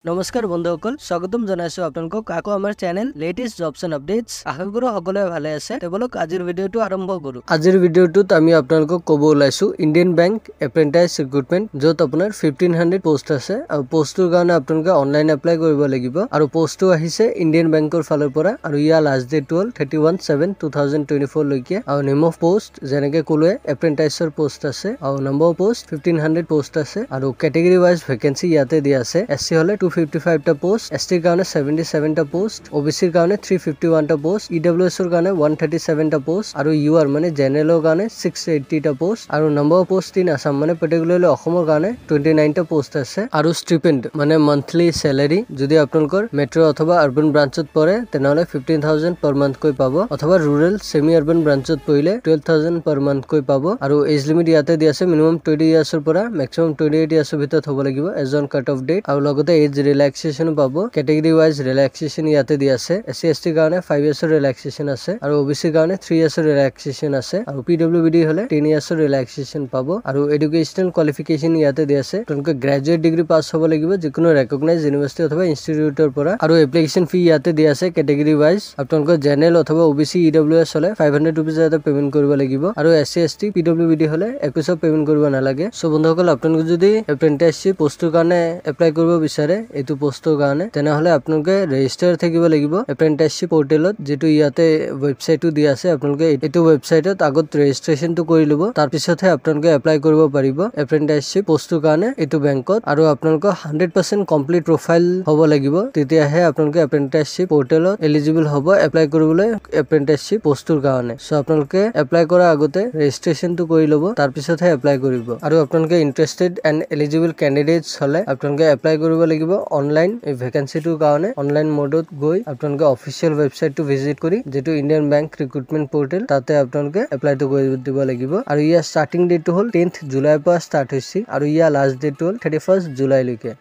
নমস্কাৰ বন্ধুসকল, স্বাগতম জনাইছো আপোনালোকক আকৌ আমাৰ channel latest jobs and updates. আশা কৰো সকলোৱে ভালে আছে। তেৱলক আজিৰ ভিডিঅ'টো আৰম্ভ কৰো। আজিৰ ভিডিঅ'টোত আমি আপোনালোকক ক'ব ওলাইছো ইণ্ডিয়ান বেংক এপ্ৰেন্টাইজ ৰিক্ৰুটমেন্ট, য'ত আপোনাৰ 1500 পোষ্ট আছে আৰু পোষ্টটোৰ কাৰণে আপোনালোকে অনলাইন এপ্লাই কৰিব লাগিব আৰু পোষ্টটো আহিছে ইণ্ডিয়ান বেংকৰ ফালৰ পৰা আৰু ইয়াৰ লাষ্ট ডেট হ'ল 31/7/2024 লৈকে। আৰু নেম অফ পোষ্ট যেনেকে ক'লোৱে এপ্ৰেন্টাইজৰ পোষ্ট আছে আৰু নম্বৰ অফ পোষ্ট 1500 পোষ্ট আছে আৰু কেটেগৰী ৱাইজ ভেকেন্সি ইয়াতে দিয়া আছে। এছচি হলে 255 টা পোষ্ট, এসটিৰ কাৰণে 77 টা পোষ্ট, ওবিসিৰ কাৰণে 351 টা পোষ্ট, ইডব্লিউএছৰ কাৰণে 137 টা পোষ্ট আৰু ইউআৰ মানে জেনেৰেলৰ কাৰণে 680 টা পোষ্ট আৰু number of post in Assam মানে পাৰ্টিকুলাৰলি অসমৰ কাৰণে 29 টা পোষ্ট আছে। আৰু ষ্টিপেন্ড মানে মান্থলি স্যালাৰি যদি আপোনালোকৰ মেট্ৰ অথবা আৰবান ব্ৰাঞ্চত পৰে তেনেহলে 15000 পাৰ মান্থ কৈ পাব, অথবা ৰুৰেল সেমি আৰবান ব্ৰাঞ্চত পৰিলে 12000 পাৰ মান্থ কৈ পাব। আৰু এজ লিমিট ইয়াতে দিয়া আছে মিনিমাম 20 ইয়াৰ্ছৰ পৰা মেক্সিমাম 28 ইয়াৰ্ছৰ ভিতৰত হ'ব লাগিব এজন কাট অফ ডেট। আৰু লগতে এজ ৰিলেক্সেশ্যন পাব, কেটেগৰী ৱাইজ ৰিলেক্সেশ্যন ইয়াতে দিয়া আছে। এসসি এসটিৰ কাৰণে 5 ইয়াৰ্ছৰ ৰিলেক্সেশ্যন আছে আৰু ওবিসিৰ কাৰণে 3 ইয়াৰ্ছৰ ৰিলেক্সেশ্যন আছে আৰু পিডব্লিউডি হলে 10 ইয়াৰ্ছৰ ৰিলেক্সেশ্যন পাব। আৰু এডুকেশ্যনেল কোৱালিফিকেশ্যন ইয়াতে দিয়া আছে, তেওঁলোকে গ্ৰেজুৱেট ডিগ্ৰী পাছ হ'ব লাগিব যিকোনো ৰেকগনাইজ ইউনিভাৰ্চিটি অথবা ইনষ্টিটিউটৰ পৰা। আৰু এপ্লিকেশ্যন ফি ইয়াতে দিয়া আছে কেটেগৰী ৱাইজ। আপোনালোকৰ জেনেৰেল অথবা ওবিসি ইডব্লিউএছ হলে 500 ৰুপিজ এটা পেমেন্ট কৰিব লাগিব আৰু এসসি এসটি পিডব্লিউডি হলে 21 পেমেন্ট কৰিব নালাগে। সো বন্ধুসকল, আপোনালোকে যদি এপ্ৰেন্টিছশ্বিপ পোষ্টৰ কাৰণে এপ্লাই কৰিব বিচাৰে এইটো পোষ্টৰ কাৰণে তেনেহলে আপোনালোকে ৰেজিষ্টাৰ থাকিব লাগিব এপ্ৰেন্টিছশ্বিপ পৰ্টেলত, যেটো ইয়াতে ৱেবসাইটটো দিয়া আছে। আপোনালোকে এইটো ৱেবসাইটত আগত ৰেজিষ্ট্ৰেচনটো কৰি ল'ব, তাৰ পিছতহে আপোনালোকে এপ্লাই কৰিব পাৰিব এপ্ৰেন্টিছশ্বিপ পোষ্টৰ কাৰণে এইটো বেংকত। আৰু আপোনালোকৰ 100% কমপ্লিট প্ৰফাইল হ'ব লাগিব, তেতিয়াহে আপোনালোকে এপ্ৰেন্টিছশ্বিপ পৰ্টেলত এলিজিবল হ'ব এপ্লাই কৰিবলৈ এপ্ৰেন্টিছশ্বিপ পোষ্টৰ কাৰণে। সো আপোনালোকে এপ্লাই কৰাৰ আগতে ৰেজিষ্ট্ৰেচনটো কৰি ল'ব, তাৰ পিছতহে এপ্লাই কৰিব। আৰু আপোনালোকে ইন্টাৰেষ্টেড এণ্ড এলিজিবল কেণ্ডিডেটছ হলে আপোনালোকে এপ্লাই কৰিব লাগিব অনলাইন এই ভেকেন্সিটোৰ কাৰণে। অনলাইন মোডত গৈ আপোনালোকে অফিচিয়েল ৱেবসাইটটো ভিজিট কৰি যেটো ইণ্ডিয়ান বেংক ৰিক্ৰুটমেন্ট পৰ্টেল তাতে আপোনালোকে এপ্লাইটো কৰি দিব লাগিব। আৰু ইয়াৰ ষ্টাৰ্টিং ডেটটো হ'ল 10th জুলাইৰ পৰা ষ্টাৰ্ট হৈছে আৰু ইয়াৰ লাষ্ট ডেটটো হ'ল 31 জুলাইলৈকে।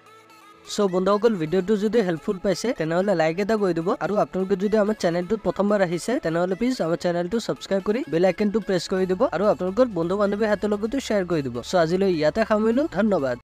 সো বন্ধুসকল, ভিডিঅ'টো যদি হেল্পফুল পাইছে তেনেহলে লাইক এটা কৰি দিব আৰু আপোনালোকে যদি আমাৰ চেনেলটোত প্ৰথমবাৰ আহিছে তেনেহলে প্লিজ আমাৰ চেনেলটো সাবস্ক্ৰাইব কৰি বেল আইকনটো প্ৰেছ কৰি দিব আৰু আপোনালোকৰ বন্ধু বান্ধৱীৰ হাতৰ লগতো শ্বেয়াৰ কৰি দিব। সো আজিলৈ ইয়াতে সামৰিলো, ধন্যবাদ।